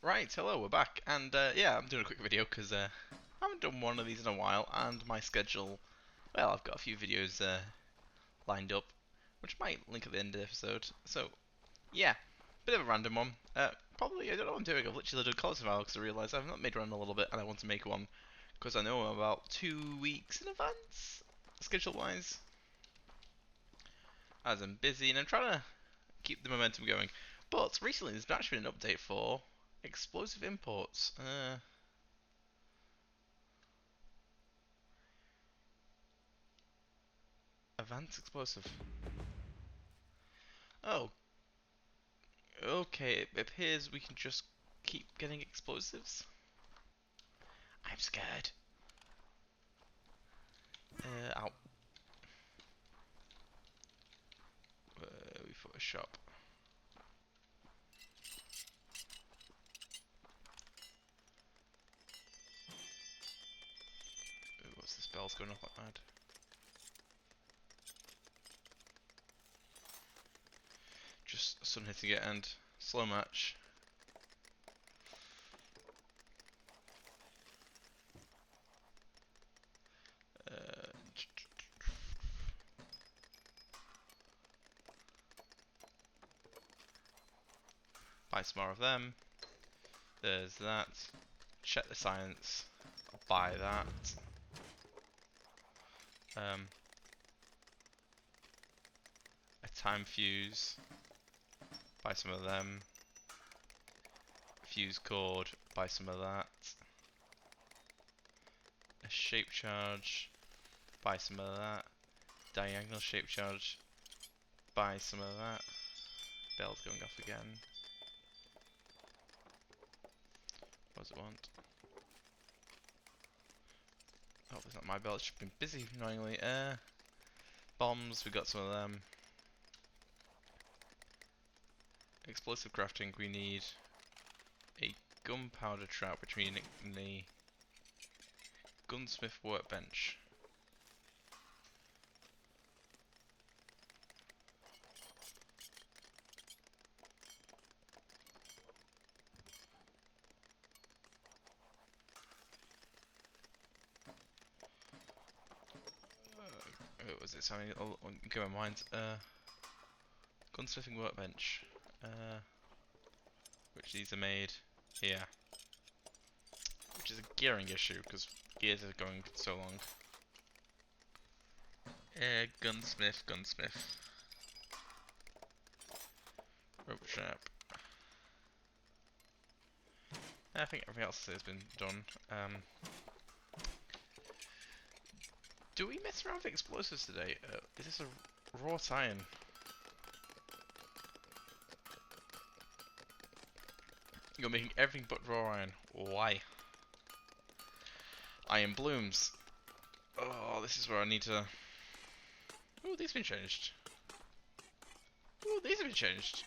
Right, hello, we're back, and yeah, I'm doing a quick video because I haven't done one of these in a while, and my schedule, well, I've got a few videos lined up, which I might link at the end of the episode. So, yeah, bit of a random one. Probably, I don't know what I'm doing. I've literally done College Survival because I realised I've not made one in a little bit, and I want to make one because I know I'm about 2 weeks in advance, schedule-wise, as I'm busy, and I'm trying to keep the momentum going. But recently, there's actually been an update for explosive imports. Advanced explosive. Oh, okay. It appears we can just keep getting explosives. I'm scared. Out. We put a shop. Ooh, what's the spells going off like mad? Just sun hitting it and slow match. Uh, buy some more of them. There's that. Check the science. I'll buy that. A time fuse. Buy some of them. Fuse cord. Buy some of that. A shape charge. Buy some of that. Diagonal shape charge. Buy some of that. Bell's going off again. What does it want? Oh, it's not my bell. It's been busy, annoyingly. Bombs, we got some of them. Explosive crafting, we need a gunpowder trap, which we need in the gunsmith workbench. What was it? Sorry, I'll get my mind. Gunsmithing workbench. Which these are made here. Which is a gearing issue, because gears are going so long. Gunsmith. Rope trap. I think everything else has been done. Do we mess around with explosives today? Is this a wrought iron? You're making everything but raw iron. Why? Iron blooms. Oh, this is where I need to... Oh, these have been changed. Oh, these have been changed.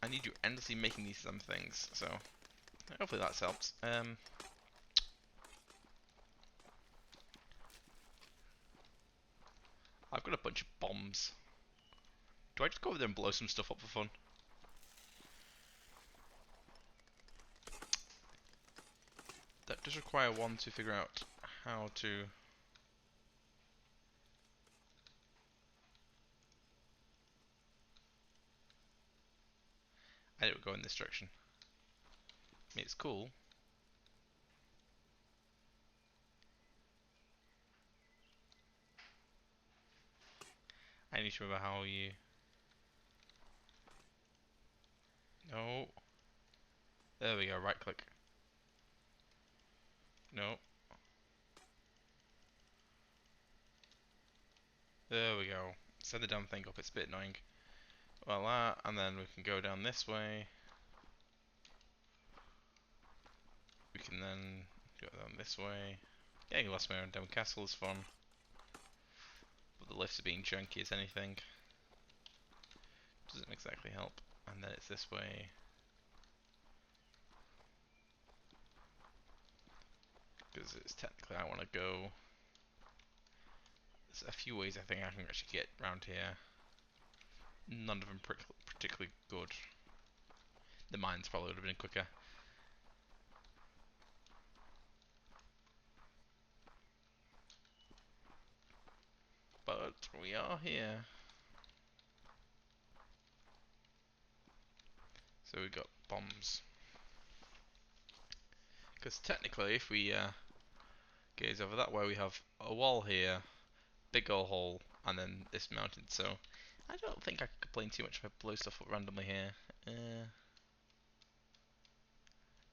I need you endlessly making these some things, so hopefully that's helped. I've got a bunch of bombs. Do I just go over there and blow some stuff up for fun? That does require one to figure out how to... I didn't go in this direction. I mean, it's cool. I need to remember how you... No. There we go, right click. No. There we go. Set the damn thing up, it's a bit annoying. Well, that, and then we can go down this way. We can then go down this way. Getting lost my own down castle is fun. But the lifts are being junky as anything. Doesn't exactly help. And then it's this way. Because it's technically I want to go a few ways I think I can actually get around here. None of them particularly good. The mines probably would have been quicker. But we are here. So we got bombs. Because technically, if we gaze over that way, we have a wall here, big old hole, and then this mountain. So I don't think I can complain too much if I blow stuff up randomly here.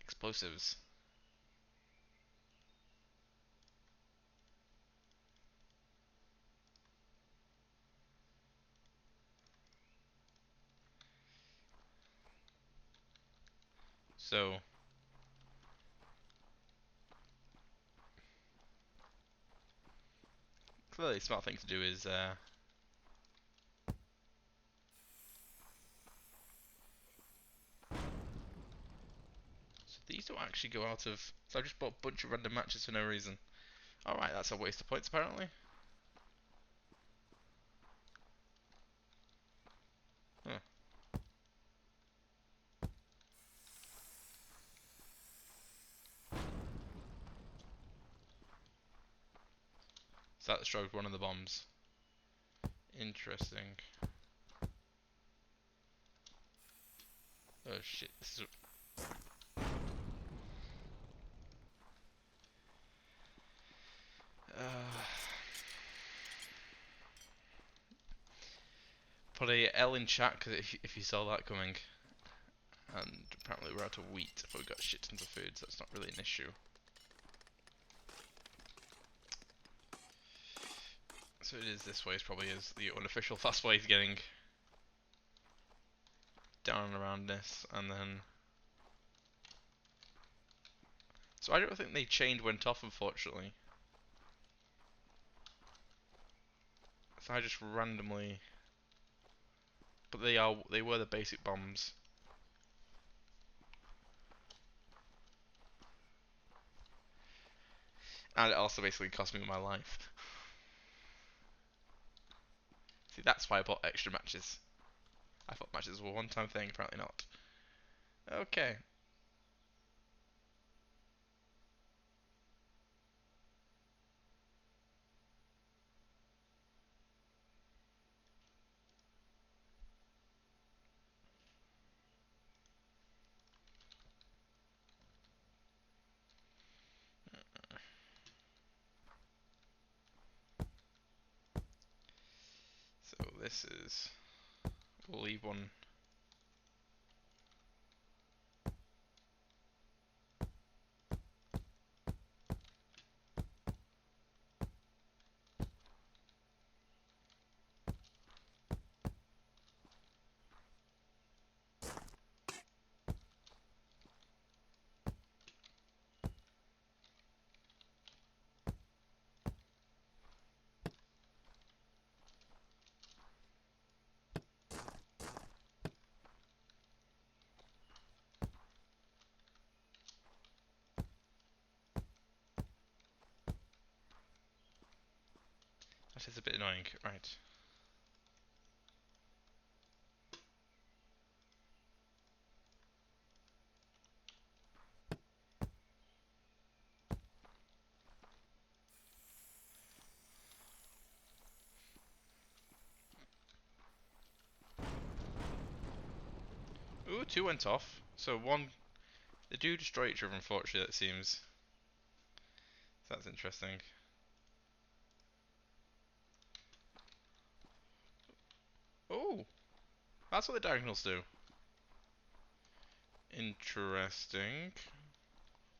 Explosives. So clearly, a smart thing to do is so these don't actually go out of. So I just bought a bunch of random matches for no reason. Alright, that's a waste of points apparently. Huh. So that destroyed one of the bombs. Interesting. Oh shit, this is... Put a L in chat cause if you saw that coming. And apparently we're out of wheat, but we've got shit tons of food, so that's not really an issue. So it is this way, probably is the unofficial fast way of getting down and around this, and then... So I don't think the chain went off, unfortunately. So I just randomly... But they were the basic bombs. And it also basically cost me my life. See, that's why I bought extra matches. I thought matches were a one-time thing, apparently not. Okay. So this is... We'll leave one... That is a bit annoying. Right. Ooh, two went off. So one... They do destroy each other, unfortunately, it seems. So that's interesting. Oh! That's what the diagonals do. Interesting.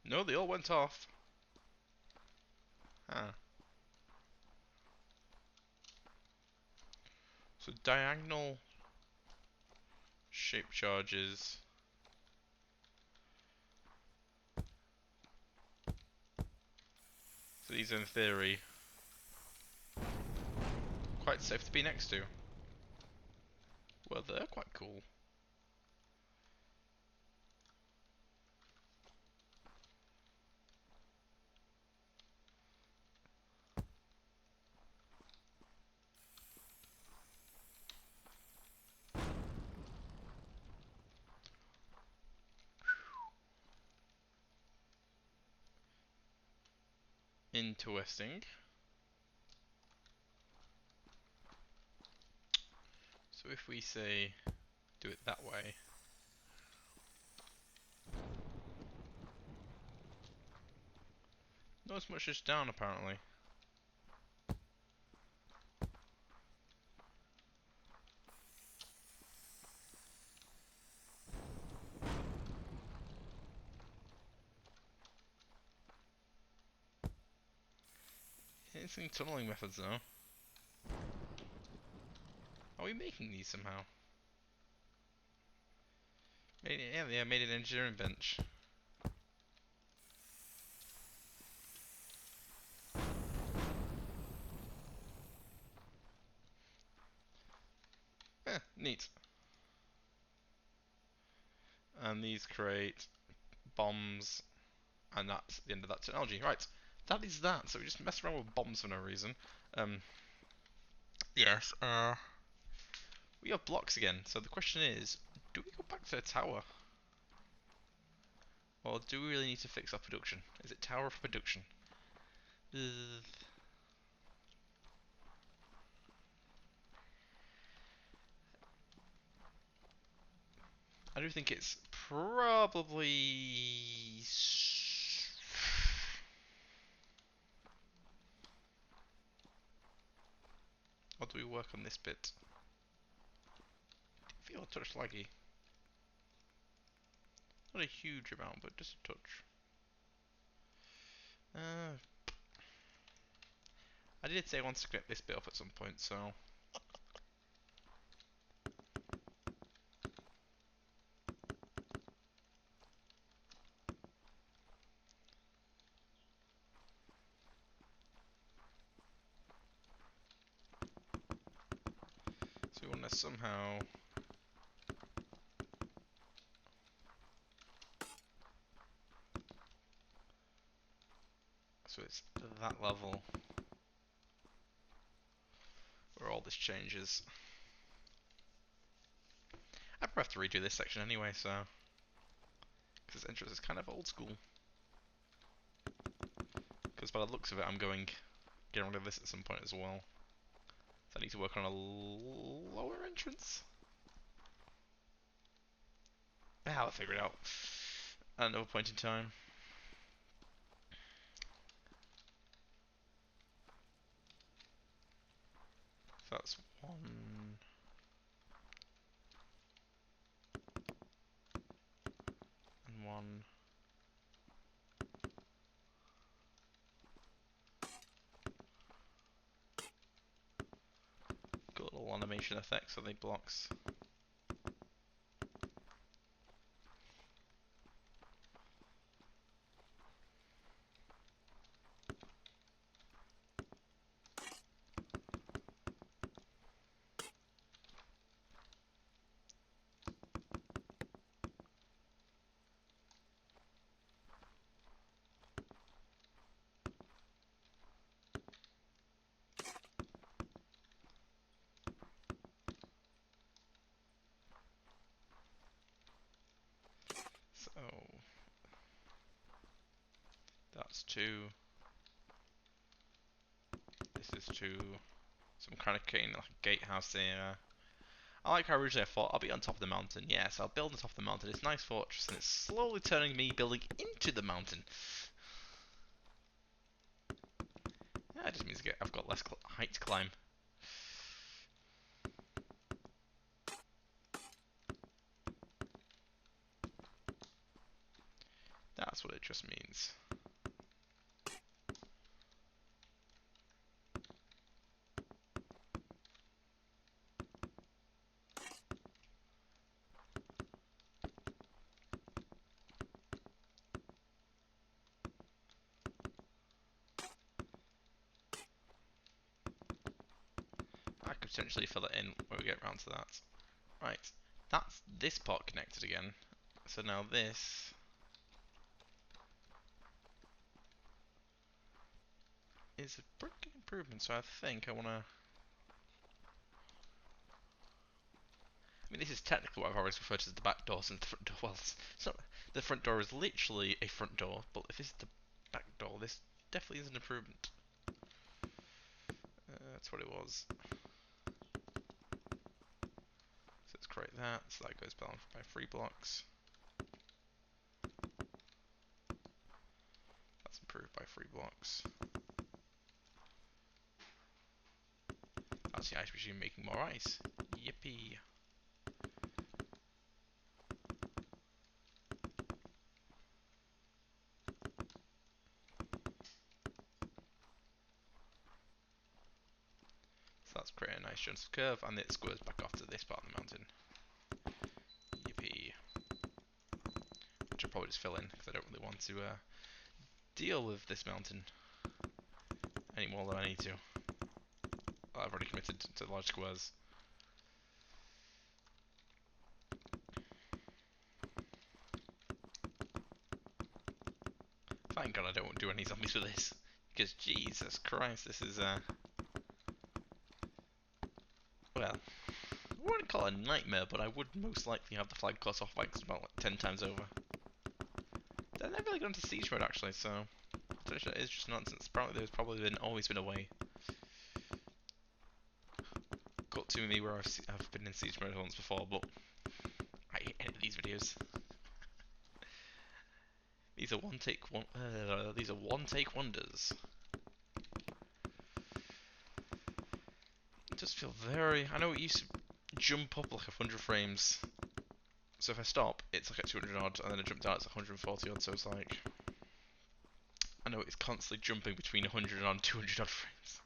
No, they all went off. Ah. So diagonal shape charges. So these are in theory quite safe to be next to. Well, they're quite cool. Interesting. So if we say do it that way, not as much as down apparently. Interesting tunneling methods though. Are we making these somehow? Yeah, made an engineering bench. Neat. And these create bombs, and that's the end of that technology. Right, that is that. So we just mess around with bombs for no reason. Um, yes, we have blocks again. So the question is, do we go back to the tower? Or do we really need to fix our production? Is it tower for production? I do think it's probably... Or do we work on this bit? I feel a touch laggy. Not a huge amount, but just a touch. I did say I wanted to get this bit up at some point, so... So we want to somehow... So it's that level where all this changes. I'd probably have to redo this section anyway, so... Because this entrance is kind of old school. Because by the looks of it, I'm getting rid of this at some point as well. So I need to work on a lower entrance. I'll figure it out at another point in time. So that's one... and one... Got a little animation effect so they blocks. So that's two. This is two. So I'm kind of creating like a gatehouse there. I like how originally I thought I'll be on top of the mountain. Yes, I'll build on top of the mountain. It's a nice fortress, and it's slowly turning me building into the mountain. Yeah, it just means I've got less height to climb. That's what it just means. I could potentially fill it in when we get around to that. Right, that's this part connected again. So now this is a pretty good improvement, so I think I want to... I mean, this is technically what I've always referred to as the back door since the front door. Well, it's not... The front door is literally a front door, but if this is the back door, this definitely is an improvement. That's what it was. So let's create that, so that goes down by 3 blocks. That's improved by 3 blocks. That's the ice machine making more ice. Yippee. So that's creating a nice gentle curve, and it squares back off to this part of the mountain. Yippee. Which I'll probably just fill in, because I don't really want to deal with this mountain any more than I need to. Well, I've already committed to large squares. Thank God I don't do any zombies with this, because Jesus Christ, this is well, I wouldn't call it a nightmare, but I would most likely have the flag cut off like about 10 times over. They've never really gone to siege mode actually, so it's just nonsense. Apparently there's probably always been a way. Got to me where I've been in siege mode once before, but I hate any of these videos. These are one take wonders. It just feel very. I know it used to jump up like 100 frames. So if I stop, it's like at 200 odd, and then I jump down, it's 140 odd. So it's like, I know it's constantly jumping between 100 and 200 odd frames.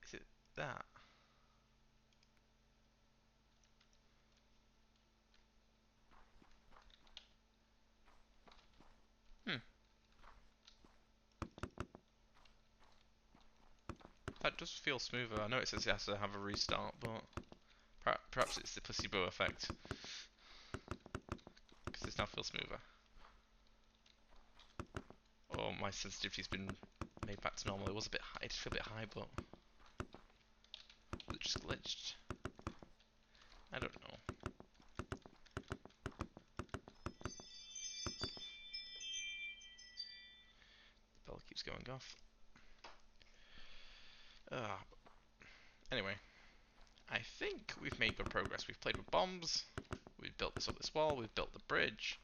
Is it that? Hmm. That does feel smoother. I know it says it has to have a restart, but perhaps it's the placebo effect. Because this now feels smoother. Or my sensitivity's been made back to normal. It was a bit high. It did feel a bit high, but it just glitched. I don't know. The bell keeps going off. Anyway, I think we've made good progress. We've played with bombs. We've built this wall. We've built the bridge.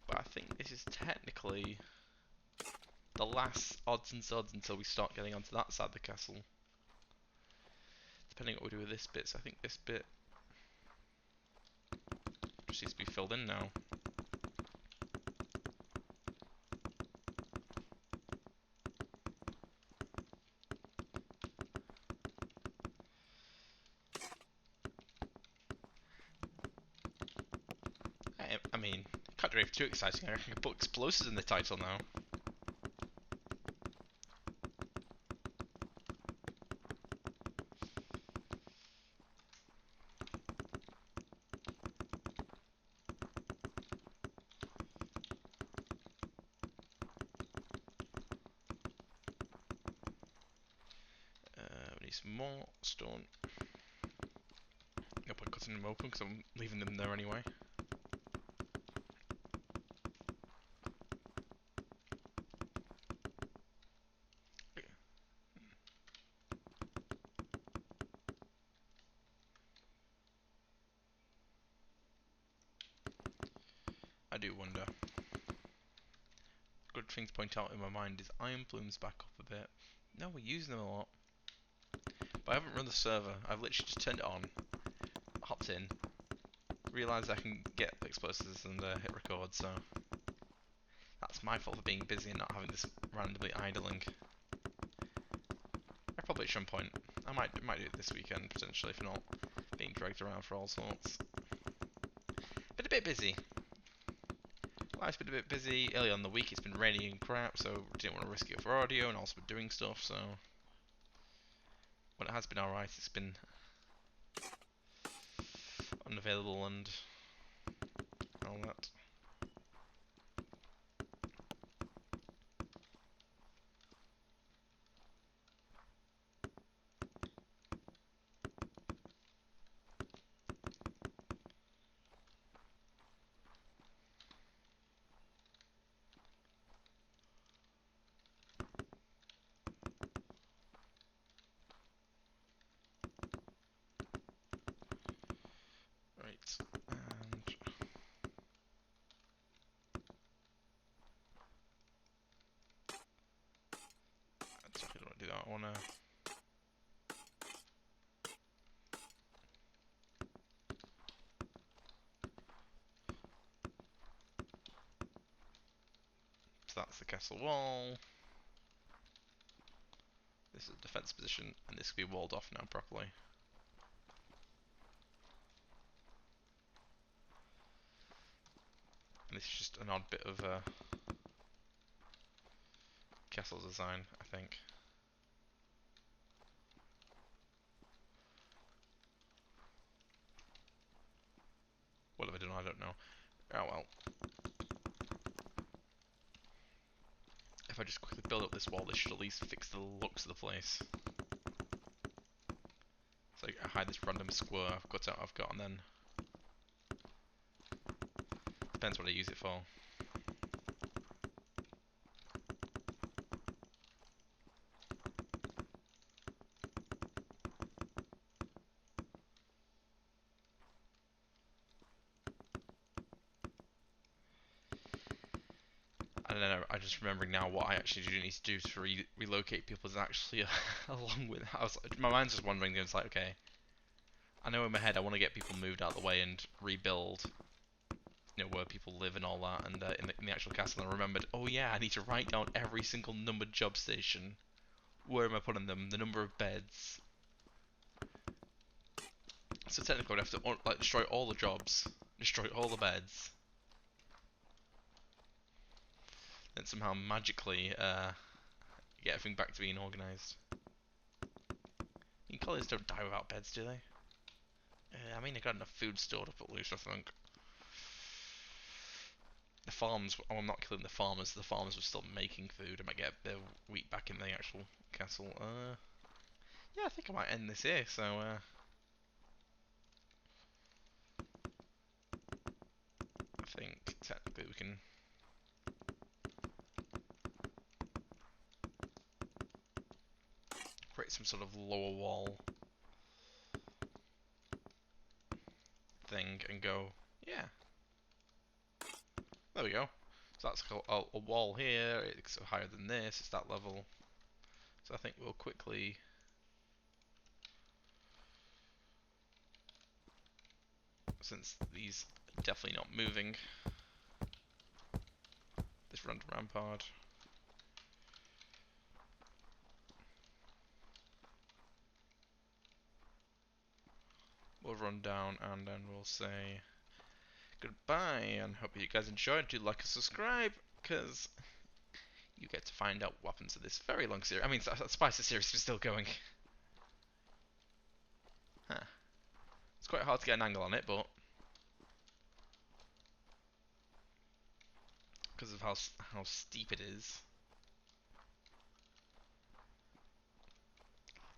But I think this is technically the last odds and sods until we start getting onto that side of the castle. Depending on what we do with this bit. So I think this bit just needs to be filled in now. I mean, can't do anything too exciting. I can put explosives in the title now. We need some more stone. No point cutting them open because I'm leaving them there anyway. I do wonder. Good thing to point out in my mind is iron plumes back up a bit. No, we're using them a lot. But I haven't run the server. I've literally just turned it on, hopped in, realised I can get explosives and hit record, so that's my fault for being busy and not having this randomly idling. I probably at some point. I might do it this weekend potentially if not being dragged around for all sorts. Been a bit busy. Life's been a bit busy. Early on in the week it's been raining and crap, so didn't want to risk it for audio and also been doing stuff, so when it has been alright it's been unavailable and all that. do I wanna... So that's the castle wall. This is a defense position, and this can be walled off now properly. And this is just an odd bit of castle design, I think. What have I done? I don't know. Oh well. If I just quickly build up this wall, this should at least fix the looks of the place. So I hide this random square I've got, and then depends what I use it for. I don't know. I'm just remembering now what I actually do need to do to relocate people is actually along with. My mind's just wandering. It's like, okay, I know in my head I want to get people moved out of the way and rebuild, where people live and all that, and in the actual castle. And I remembered, oh yeah, I need to write down every single numbered job station. Where am I putting them? The number of beds. So technically, I'd have to like destroy all the jobs, destroy all the beds, then somehow magically get everything back to being organised. Collies don't die without beds, do they? I mean, they got enough food stored up at least, I think. The farms, oh, I'm not killing the farmers. The farmers were still making food. I might get their wheat back in the actual castle. Yeah, I think I might end this here. So, I think technically we can create some sort of lower wall thing and go, yeah, there we go. So that's a wall here. It's higher than this. It's that level. So I think we'll quickly, since these are definitely not moving, this random rampart. We'll run down and then we'll say goodbye and hope you guys enjoyed. Do like and subscribe because you get to find out what happens to this very long series. I mean, Spicer series is still going. Huh. It's quite hard to get an angle on it, but because of how steep it is,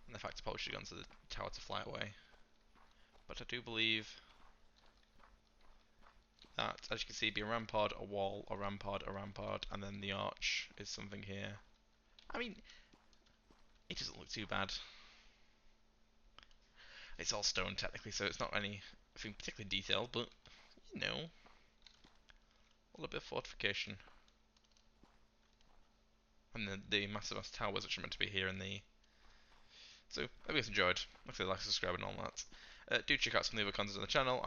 and the fact I probably should have gone to the tower to fly away. But I do believe that, as you can see, be a rampart, a wall, a rampart, and then the arch is something here. I mean, it doesn't look too bad. It's all stone technically, so it's not anything particularly detailed, but a little bit of fortification. And the massive towers which are meant to be here in the... So, I hope you guys enjoyed. Like, subscribe and all that. Do check out some of the other content on the channel.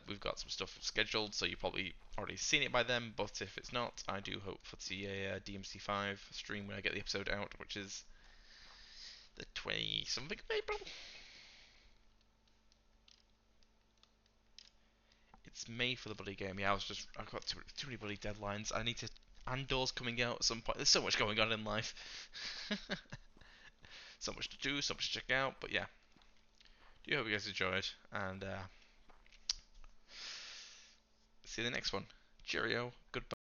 We've got some stuff scheduled, so you've probably already seen it by then, but if it's not, I do hope to see a DMC5 stream when I get the episode out, which is the 20-something of April? It's May for the bloody game. Yeah, I've got too many bloody deadlines. I need to... Andor's coming out at some point. There's so much going on in life. So much to do, so much to check out, but yeah. Do hope you guys enjoyed, and see you in the next one. Cheerio, goodbye.